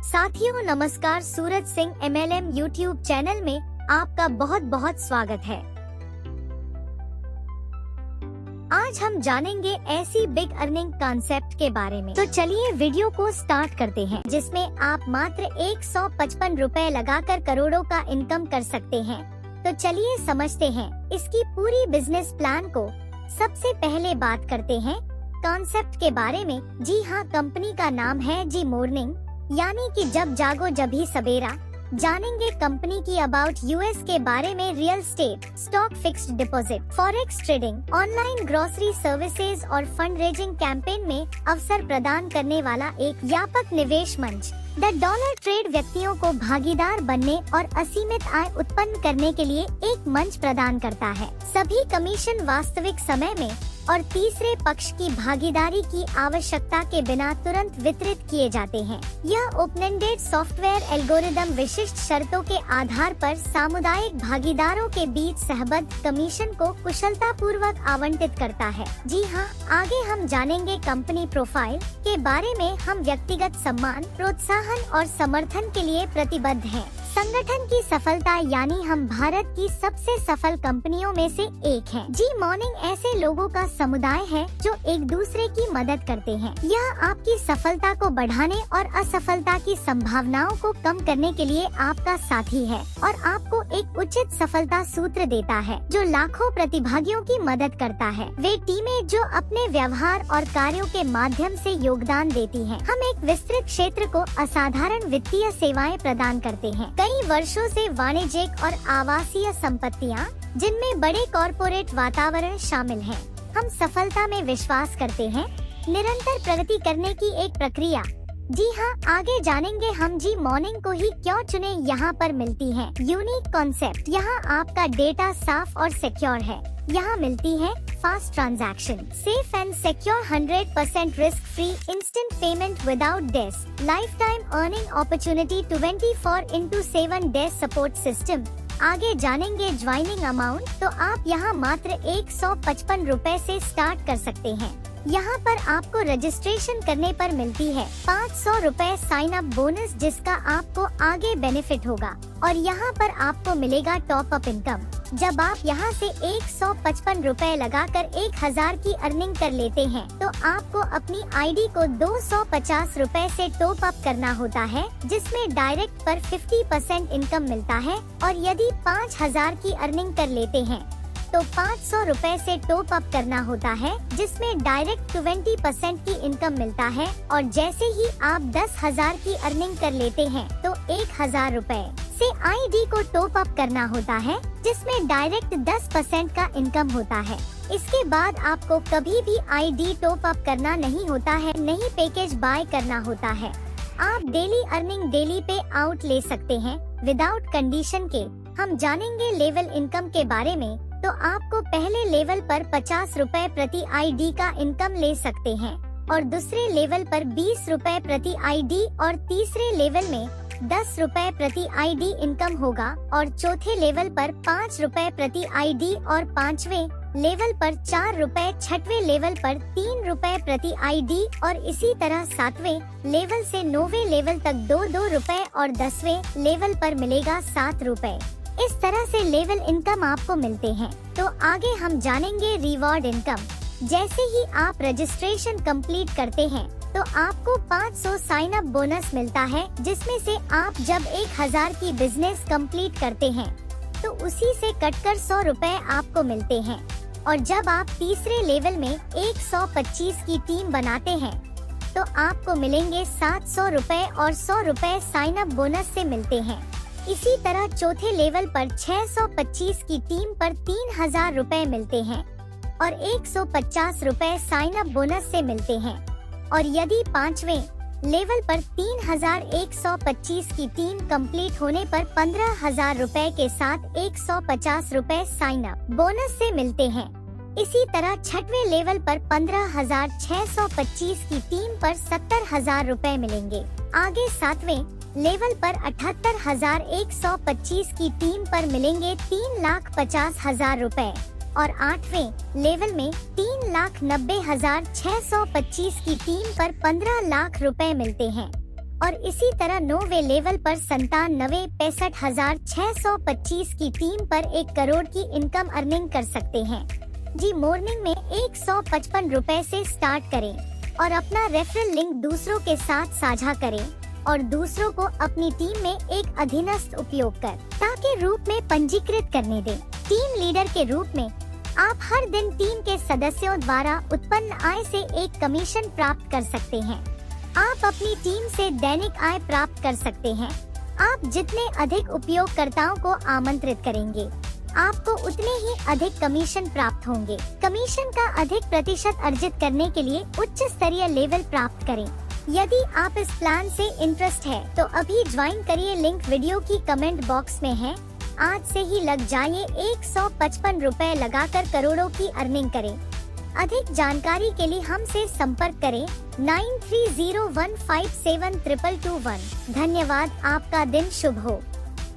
साथियों नमस्कार, Suraj Singh MLM YouTube channel में आपका बहुत बहुत स्वागत है। आज हम जानेंगे ऐसी बिग अर्निंग कॉन्सेप्ट के बारे में। तो चलिए वीडियो को स्टार्ट करते हैं, जिसमें आप मात्र 155 रुपए लगाकर करोड़ों का इनकम कर सकते हैं। तो चलिए समझते हैं इसकी पूरी बिजनेस प्लान को। सबसे पहले बात करते हैं कॉन्सेप्ट के बारे में। जी हाँ, कंपनी का नाम है जी मॉर्निंग, यानी कि जब जागो जब ही सवेरा। जानेंगे कंपनी की अबाउट यूएस के बारे में। Real estate, stock, fixed deposit, forex trading, online grocery services और फंड रेजिंग कैंपेन में अवसर प्रदान करने वाला एक व्यापक निवेश मंच। द डॉलर ट्रेड व्यक्तियों को भागीदार बनने और असीमित आय उत्पन्न करने के लिए एक मंच प्रदान करता है। सभी कमीशन वास्तविक समय में और तीसरे पक्ष की भागीदारी की आवश्यकता के बिना तुरंत वितरित किए जाते हैं। यह ओपन एंडेड सॉफ्टवेयर एल्गोरिदम विशिष्ट शर्तों के आधार पर सामुदायिक भागीदारों के बीच सहबद्ध कमीशन को कुशलता पूर्वक आवंटित करता है। जी हाँ, आगे हम जानेंगे कंपनी प्रोफाइल के बारे में। हम व्यक्तिगत सम्मान, प्रोत्साहन और समर्थन के लिए प्रतिबद्ध हैं। संगठन की सफलता, यानी हम भारत की सबसे सफल कंपनियों में से एक हैं। जी मॉर्निंग ऐसे लोगों का समुदाय है जो एक दूसरे की मदद करते हैं। यह आपकी सफलता को बढ़ाने और असफलता की संभावनाओं को कम करने के लिए आपका साथी है और आपको एक उचित सफलता सूत्र देता है जो लाखों प्रतिभागियों की मदद करता है। वे टीमें जो अपने व्यवहार और कार्यों के माध्यम से योगदान देती हैं। हम एक विस्तृत क्षेत्र को असाधारण वित्तीय सेवाएं प्रदान करते हैं। कई वर्षों से वाणिज्यिक और आवासीय संपत्तियां, जिनमें बड़े कॉरपोरेट वातावरण शामिल हैं। हम सफलता में विश्वास करते हैं, निरंतर प्रगति करने की एक प्रक्रिया। जी हाँ, आगे जानेंगे हम जी मॉर्निंग को ही क्यों चुने। यहाँ पर मिलती है यूनिक कॉन्सेप्ट। यहाँ आपका डेटा साफ और सिक्योर है। यहाँ मिलती है fast transaction, safe and secure, 100% risk free, instant payment without days, life earning opportunity, 24/7 desk support system. आगे जानेंगे ज्वाइनिंग अमाउंट। तो आप यहाँ मात्र 155 रुपए से स्टार्ट कर सकते हैं। यहाँ पर आपको रजिस्ट्रेशन करने पर मिलती है 500 रुपए साइन अप बोनस, जिसका आपको आगे बेनिफिट होगा। और यहाँ पर आपको मिलेगा टॉप अप इनकम। जब आप यहाँ से 155 रुपए लगाकर 1000 की अर्निंग कर लेते हैं, तो आपको अपनी आईडी को 250 रुपए से टॉप अप करना होता है, जिसमें डायरेक्ट पर 50% इनकम मिलता है। और यदि 5000 की अर्निंग कर लेते हैं तो 500 रुपए से टॉप अप करना होता है, जिसमें डायरेक्ट 20% की इनकम मिलता है। और जैसे ही आप 10,000 की अर्निंग कर लेते हैं तो 1000 रुपए से आईडी को टॉप अप करना होता है, जिसमें डायरेक्ट 10% का इनकम होता है। इसके बाद आपको कभी भी आईडी टॉप अप करना नहीं होता है, नहीं पैकेज बाय करना होता है। आप डेली अर्निंग, डेली पे आउट ले सकते हैं विदाउट कंडीशन के। हम जानेंगे लेवल इनकम के बारे में। तो आपको पहले लेवल पर 50 रुपए प्रति आईडी का इनकम ले सकते हैं, और दूसरे लेवल पर 20 रुपए प्रति आईडी, और तीसरे लेवल में 10 रुपए प्रति आईडी इनकम होगा, और चौथे लेवल पर 5 रुपए प्रति आईडी, और पांचवें लेवल पर 4 रुपए, छठवें लेवल पर 3 रुपए प्रति आईडी, और इसी तरह 7वें लेवल से 9वें लेवल तक 2-2 रुपए, और 10वें लेवल पर मिलेगा 7 रुपए। इस तरह से लेवल इनकम आपको मिलते हैं। तो आगे हम जानेंगे रिवॉर्ड इनकम। जैसे ही आप रजिस्ट्रेशन कंप्लीट करते हैं तो आपको 500 साइन अप बोनस मिलता है, जिसमें से आप जब 1000 की बिजनेस कंप्लीट करते हैं तो उसी से कटकर 100 रुपए आपको मिलते हैं। और जब आप तीसरे लेवल में 125 की टीम बनाते हैं तो आपको मिलेंगे 700 रुपए, और 100 रुपए साइन अप बोनस से मिलते हैं। इसी तरह चौथे लेवल पर 625 की टीम पर 3000 रुपए मिलते हैं, और 150 रुपए साइन अप बोनस से मिलते हैं। और यदि पांचवें लेवल पर 3125 की टीम कंप्लीट होने पर 15000 रुपए के साथ 150 रुपए साइन अप बोनस से मिलते हैं। इसी तरह छठवें लेवल पर 15625 की टीम पर 70000 रुपए मिलेंगे। आगे 7वें लेवल पर 78125 की टीम पर मिलेंगे 3,50,000 रुपए, और 8वें लेवल में 3,90,625 की टीम पर 15 लाख रुपए मिलते हैं। और इसी तरह 9वें लेवल पर 97,65,625 की टीम पर 1 करोड़ की इनकम अर्निंग कर सकते हैं। जी मॉर्निंग में 155 रुपए से स्टार्ट करें और अपना रेफरल लिंक दूसरों के साथ साझा करें और दूसरों को अपनी टीम में एक अधीनस्थ उपयोगकर्ता के रूप में पंजीकृत करने दें। टीम लीडर के रूप में आप हर दिन टीम के सदस्यों द्वारा उत्पन्न आय से एक कमीशन प्राप्त कर सकते हैं। आप अपनी टीम से दैनिक आय प्राप्त कर सकते हैं। आप जितने अधिक उपयोगकर्ताओं को आमंत्रित करेंगे, आपको उतने ही अधिक कमीशन प्राप्त होंगे। कमीशन का अधिक प्रतिशत अर्जित करने के लिए उच्च स्तरीय लेवल प्राप्त करें। यदि आप इस प्लान से इंटरेस्ट है तो अभी ज्वाइन करिए, लिंक वीडियो की कमेंट बॉक्स में है। आज से ही लग जाइए, 155 रुपए लगाकर करोड़ों की अर्निंग करें। अधिक जानकारी के लिए हमसे संपर्क करें 9301572221। धन्यवाद, आपका दिन शुभ हो।